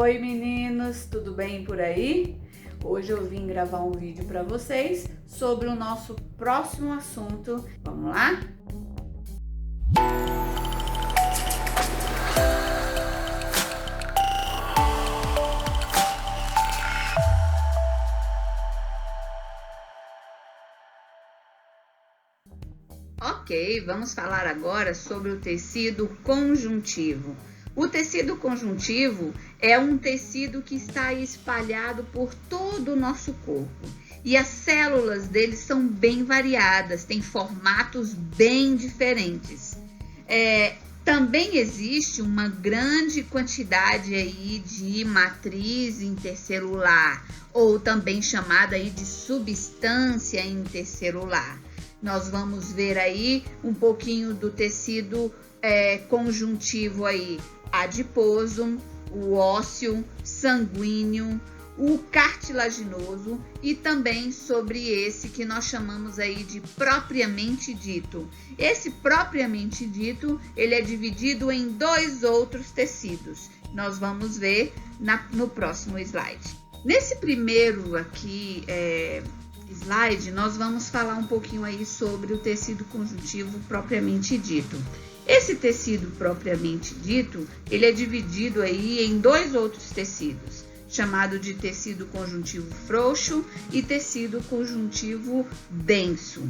Oi meninos, tudo bem por aí? Hoje eu vim gravar um vídeo para vocês sobre o nosso próximo assunto. Vamos lá? Ok, vamos falar agora sobre o tecido conjuntivo. O tecido conjuntivo é um tecido que está espalhado por todo o nosso corpo e as células dele são bem variadas, têm formatos bem diferentes. Também existe uma grande quantidade aí de matriz intercelular, ou também chamada aí de substância intercelular. Nós vamos ver aí um pouquinho do tecido conjuntivo aí, adiposo, o ósseo, sanguíneo, o cartilaginoso e também sobre esse que nós chamamos aí de propriamente dito. Esse propriamente dito, ele é dividido em dois outros tecidos. Nós vamos ver no próximo slide. Nesse primeiro aqui slide, nós vamos falar um pouquinho aí sobre o tecido conjuntivo propriamente dito. Esse tecido propriamente dito, ele é dividido aí em dois outros tecidos, chamado de tecido conjuntivo frouxo e tecido conjuntivo denso.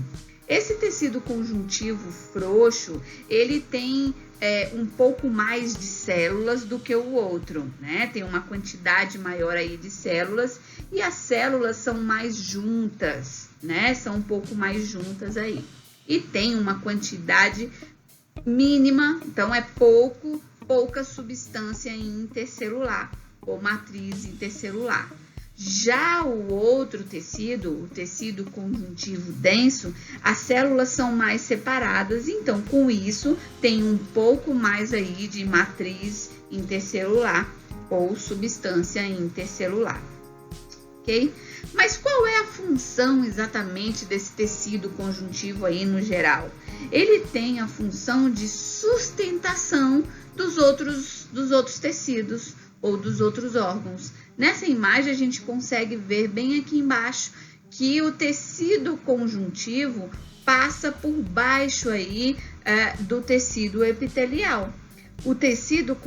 Esse tecido conjuntivo frouxo, ele tem um pouco mais de células do que o outro, né? Tem uma quantidade maior aí de células e as células são mais juntas, né? São um pouco mais juntas aí. E tem uma quantidade mínima, então é pouca substância intercelular ou matriz intercelular. Já o outro tecido, o tecido conjuntivo denso, as células são mais separadas, então com isso tem um pouco mais aí de matriz intercelular ou substância intercelular, ok? Mas qual é a função exatamente desse tecido conjuntivo aí no geral? Ele tem a função de sustentação dos outros tecidos ou dos outros órgãos. Nessa imagem a gente consegue ver bem aqui embaixo que o tecido conjuntivo passa por baixo aí do tecido epitelial. O tecido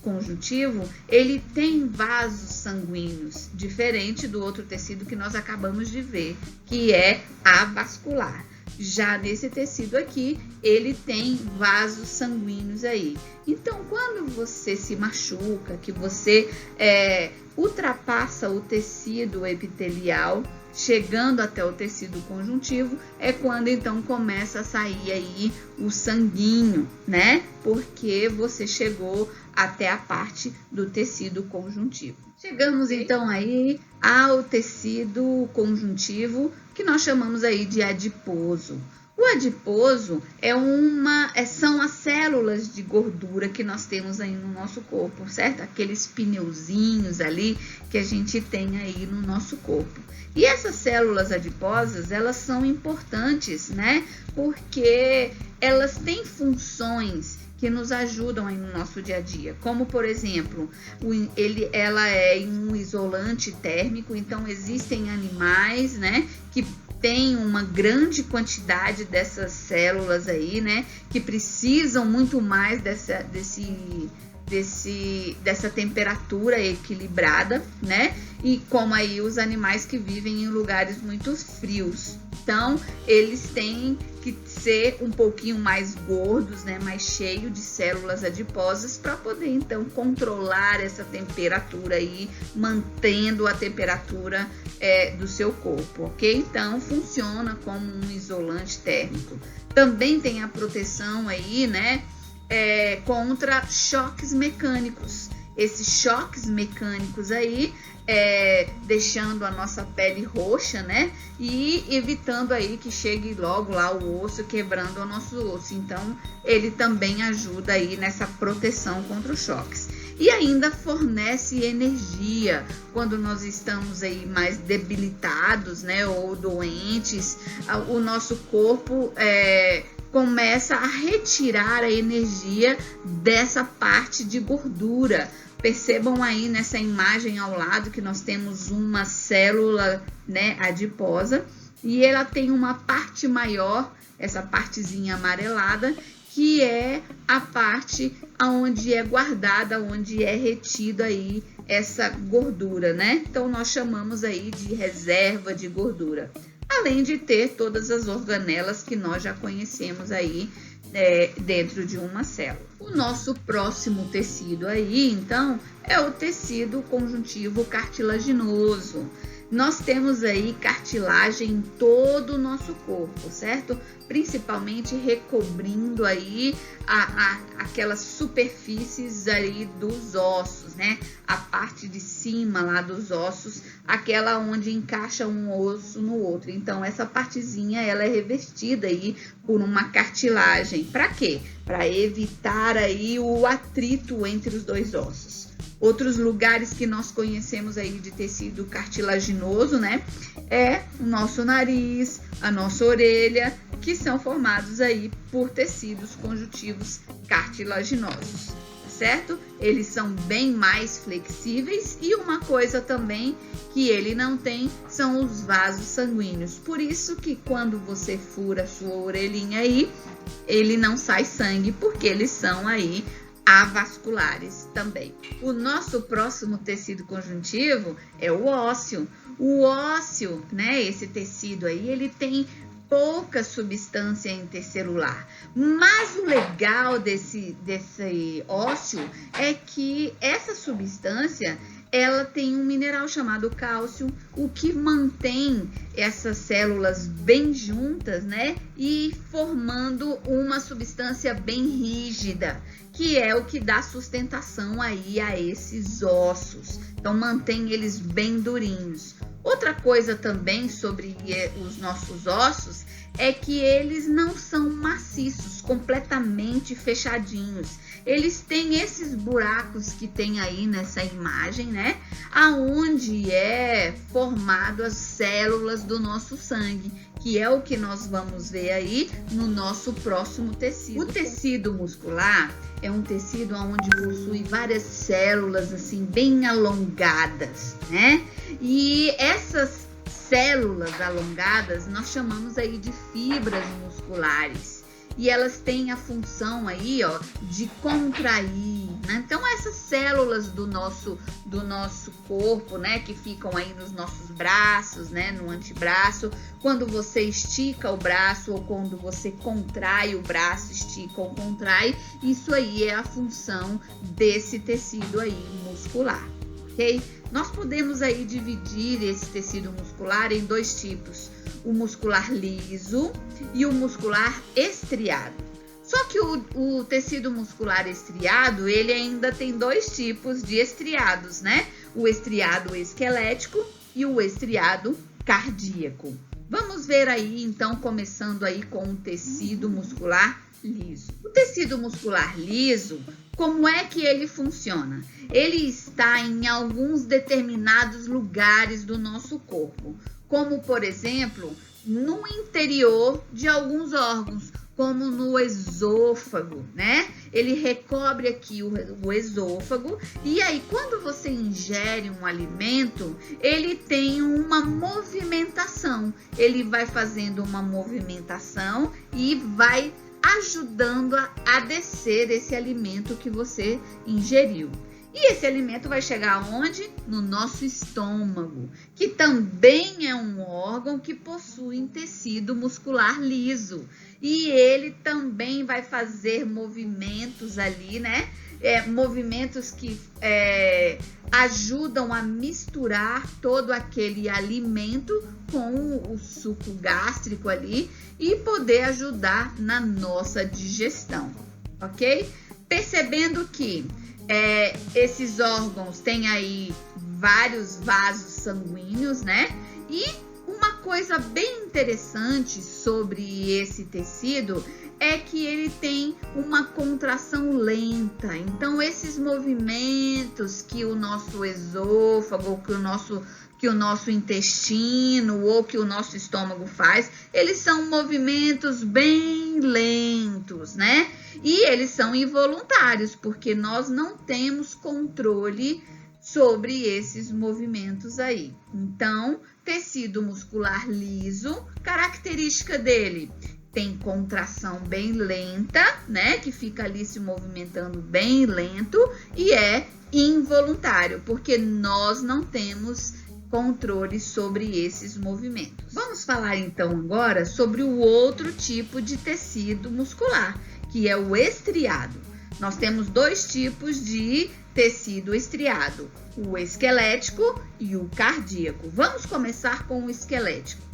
conjuntivo, ele tem vasos sanguíneos, diferente do outro tecido que nós acabamos de ver, que é avascular. Já nesse tecido aqui, ele tem vasos sanguíneos aí. Então, quando você se machuca, que você ultrapassa o tecido epitelial, chegando até o tecido conjuntivo, é quando então começa a sair aí o sanguinho, né? Porque você chegou até a parte do tecido conjuntivo. Chegamos então aí ao tecido conjuntivo, que nós chamamos aí de adiposo. O adiposo são as células de gordura que nós temos aí no nosso corpo, certo? Aqueles pneuzinhos ali que a gente tem aí no nosso corpo. E essas células adiposas, elas são importantes, né? Porque elas têm funções que nos ajudam aí no nosso dia a dia, como por exemplo, ela é um isolante térmico, então existem animais, né, que tem uma grande quantidade dessas células aí, né, que precisam muito mais dessa temperatura equilibrada, né? E como aí os animais que vivem em lugares muito frios. Então, eles têm que ser um pouquinho mais gordos, né? Mais cheio de células adiposas para poder, então, controlar essa temperatura aí, mantendo a temperatura do seu corpo, ok? Então, funciona como um isolante térmico. Também tem a proteção aí, né? Contra choques mecânicos. Esses choques mecânicos aí, deixando a nossa pele roxa, né? E evitando aí que chegue logo lá o osso, quebrando o nosso osso. Então, ele também ajuda aí nessa proteção contra os choques. E ainda fornece energia quando nós estamos aí mais debilitados, né? Ou doentes, o nosso corpo começa a retirar a energia dessa parte de gordura Percebam aí nessa imagem ao lado que nós temos uma célula, né, adiposa, e ela tem uma parte maior, essa partezinha amarelada, que é a parte onde é guardada, onde é retida aí essa gordura, né? Então, nós chamamos aí de reserva de gordura. Além de ter todas as organelas que nós já conhecemos aí dentro de uma célula. O nosso próximo tecido aí, então, é o tecido conjuntivo cartilaginoso. Nós temos aí cartilagem em todo o nosso corpo, certo? Principalmente recobrindo aí aquelas superfícies aí dos ossos, né? A parte de cima lá dos ossos, aquela onde encaixa um osso no outro. Então, essa partezinha, ela é revestida aí por uma cartilagem. Para quê? Para evitar aí o atrito entre os dois ossos. Outros lugares que nós conhecemos aí de tecido cartilaginoso, né? É o nosso nariz, a nossa orelha, que são formados aí por tecidos conjuntivos cartilaginosos, certo? Eles são bem mais flexíveis e uma coisa também que ele não tem são os vasos sanguíneos. Por isso que quando você fura a sua orelhinha aí, ele não sai sangue, porque eles são aí avasculares também. O nosso próximo tecido conjuntivo é o ósseo. O ósseo, né, esse tecido aí, ele tem pouca substância intercelular. Mas o legal desse ósseo é que essa substância, ela tem um mineral chamado cálcio, o que mantém essas células bem juntas, né? E formando uma substância bem rígida, que é o que dá sustentação aí a esses ossos. Então, mantém eles bem durinhos. Outra coisa também sobre os nossos ossos é que eles não são maciços, completamente fechadinhos. Eles têm esses buracos que tem aí nessa imagem, né? Aonde é formado as células do nosso sangue, que é o que nós vamos ver aí no nosso próximo tecido. O tecido muscular é um tecido onde possui várias células assim bem alongadas, né? E essas células alongadas nós chamamos aí de fibras musculares. E elas têm a função aí, ó, de contrair, né? Então, essas células do nosso corpo, né, que ficam aí nos nossos braços, né, no antebraço, quando você estica o braço ou quando você contrai o braço, estica ou contrai, isso aí é a função desse tecido aí muscular, ok? Nós podemos aí dividir esse tecido muscular em dois tipos, o muscular liso e o muscular estriado. Só que o tecido muscular estriado, ele ainda tem dois tipos de estriados, né? O estriado esquelético e o estriado cardíaco. Vamos ver aí, então, começando aí com o tecido muscular liso. O tecido muscular liso, como é que ele funciona? Ele está em alguns determinados lugares do nosso corpo, como, por exemplo, no interior de alguns órgãos, como no esôfago, né? Ele recobre aqui o esôfago e aí quando você ingere um alimento, ele tem uma movimentação. Ele vai fazendo uma movimentação e vai ajudando a descer esse alimento que você ingeriu. E esse alimento vai chegar aonde? No nosso estômago, que também é um órgão que possui tecido muscular liso. E ele também vai fazer movimentos ali, né? Movimentos que ajudam a misturar todo aquele alimento com o suco gástrico ali e poder ajudar na nossa digestão, ok? Percebendo que esses órgãos têm aí vários vasos sanguíneos, né? E uma coisa bem interessante sobre esse tecido é que ele tem uma contração lenta. Então, esses movimentos que o nosso esôfago, que o nosso intestino ou que o nosso estômago faz, eles são movimentos bem lentos, né? E eles são involuntários, porque nós não temos controle sobre esses movimentos aí. Então, tecido muscular liso, característica dele, tem contração bem lenta, né? Que fica ali se movimentando bem lento e é involuntário, porque nós não temos controle sobre esses movimentos. Vamos falar então agora sobre o outro tipo de tecido muscular, que é o estriado. Nós temos dois tipos de tecido estriado, o esquelético e o cardíaco. Vamos começar com o esquelético.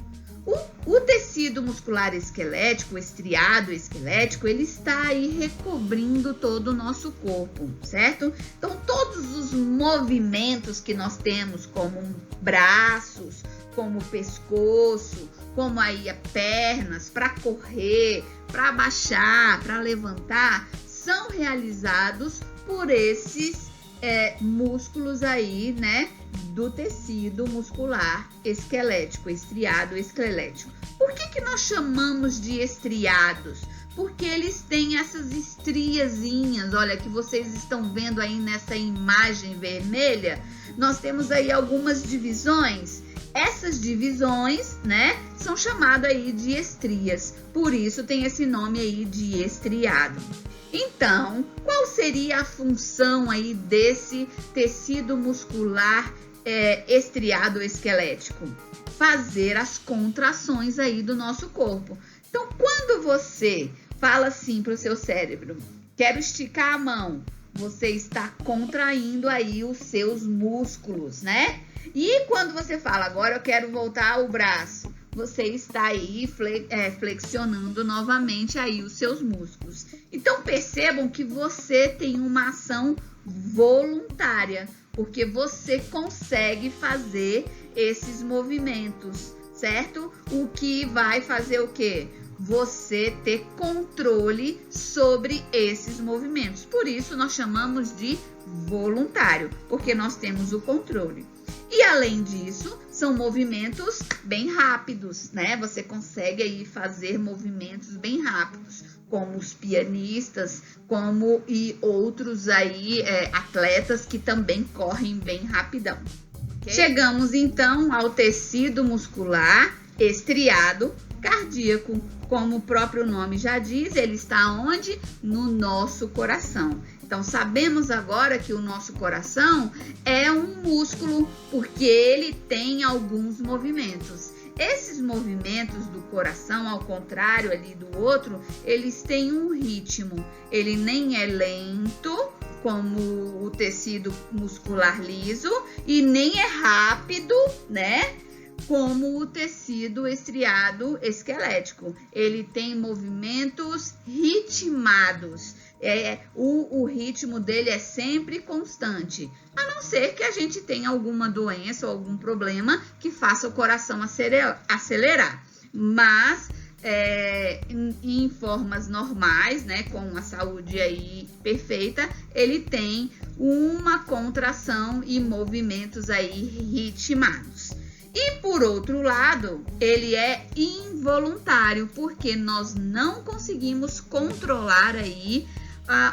O tecido muscular esquelético, estriado esquelético, ele está aí recobrindo todo o nosso corpo, certo? Então, todos os movimentos que nós temos, como braços, como pescoço, como aí pernas, para correr, para abaixar, para levantar, são realizados por esses músculos aí, né, do tecido muscular esquelético, estriado esquelético. Por que nós chamamos de estriados? Porque eles têm essas estriazinhas, olha, que vocês estão vendo aí nessa imagem vermelha. Nós temos aí algumas divisões. Essas divisões, né, são chamadas aí de estrias. Por isso tem esse nome aí de estriado. Então, qual seria a função aí desse tecido muscular estriado esquelético? Fazer as contrações aí do nosso corpo. Então, quando você fala assim para o seu cérebro, quero esticar a mão, você está contraindo aí os seus músculos, né? E quando você fala, agora eu quero voltar o braço, você está aí flexionando novamente aí os seus músculos. Então, percebam que você tem uma ação voluntária, porque você consegue fazer esses movimentos, certo? O que vai fazer o quê? Você ter controle sobre esses movimentos. Por isso, nós chamamos de voluntário, porque nós temos o controle. E além disso, são movimentos bem rápidos, né? Você consegue aí fazer movimentos bem rápidos, como os pianistas, como e outros aí atletas que também correm bem rapidão. Okay? Chegamos então ao tecido muscular estriado cardíaco. Como o próprio nome já diz, ele está onde? No nosso coração. Então, sabemos agora que o nosso coração é um músculo, porque ele tem alguns movimentos. Esses movimentos do coração, ao contrário ali do outro, eles têm um ritmo. Ele nem é lento, como o tecido muscular liso, e nem é rápido, né? Como o tecido estriado esquelético. Ele tem movimentos ritmados. O ritmo dele é sempre constante, a não ser que a gente tenha alguma doença ou algum problema que faça o coração acelerar. Mas em formas normais, né, com a saúde aí perfeita, ele tem uma contração e movimentos aí ritmados. E por outro lado, ele é involuntário, porque nós não conseguimos controlar aí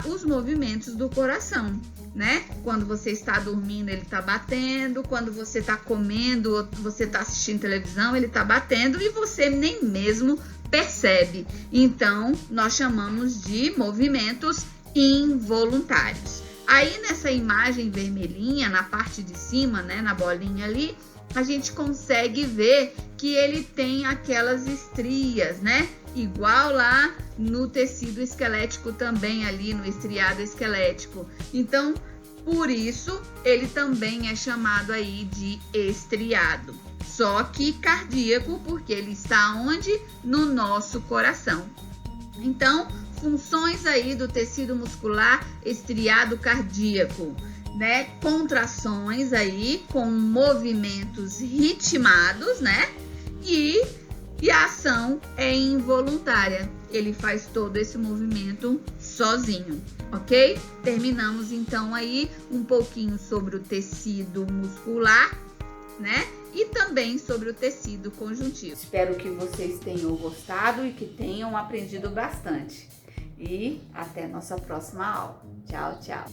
os movimentos do coração, né? Quando você está dormindo, ele está batendo. Quando você está comendo, ou você está assistindo televisão, ele está batendo e você nem mesmo percebe. Então, nós chamamos de movimentos involuntários. Aí, nessa imagem vermelhinha, na parte de cima, né, na bolinha ali, a gente consegue ver que ele tem aquelas estrias, né? Igual lá no tecido esquelético também, ali no estriado esquelético. Então, por isso, ele também é chamado aí de estriado. Só que cardíaco, porque ele está onde? No nosso coração. Então, funções aí do tecido muscular estriado cardíaco, né? Contrações aí com movimentos ritmados, né? E a ação é involuntária. Ele faz todo esse movimento sozinho, ok? Terminamos então aí um pouquinho sobre o tecido muscular, né? E também sobre o tecido conjuntivo. Espero que vocês tenham gostado e que tenham aprendido bastante. e até nossa próxima aula. Tchau, tchau!